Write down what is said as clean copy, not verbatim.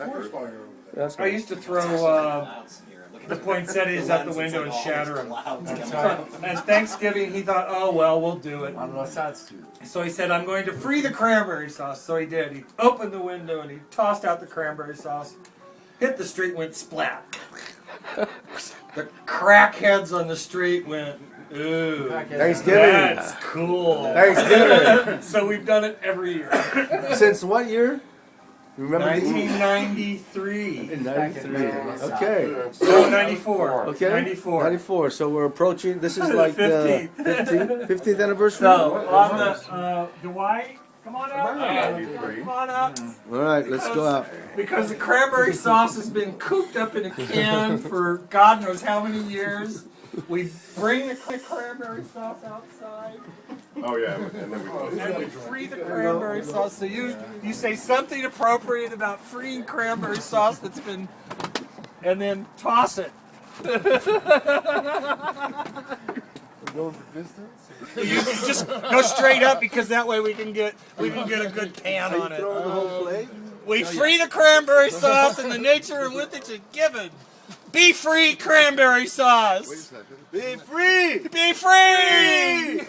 forest fire over there. That's I used to throw the poinsettias out the window and shatter them. And Thanksgiving, he thought, oh well, we'll do it. On Los Altos. So he said, I'm going to free the cranberry sauce. So he did. He opened the window and he tossed out the cranberry sauce, hit the street, went splat. The crackheads on the street went, ooh, Thanksgiving. that's cool. Thanksgiving. So we've done it every year. Since what year? You remember? 1993. 93. Okay. No, 94. Okay. 94. 94. So we're approaching. This is like the 15th anniversary. So on the Dwight, come on out. Come on out. All right, let's go out. Because the cranberry sauce has been cooped up in a can for God knows how many years. We bring the cranberry sauce outside Oh yeah, and then we and we free the cranberry sauce. So you say something appropriate about freeing cranberry sauce that's been, and then toss it. Going for distance? You just go straight up because that way we can get a good pan on it. Throwing the whole plate. We free the cranberry sauce and the nature with it is given. Be free cranberry sauce. Be free. Be free.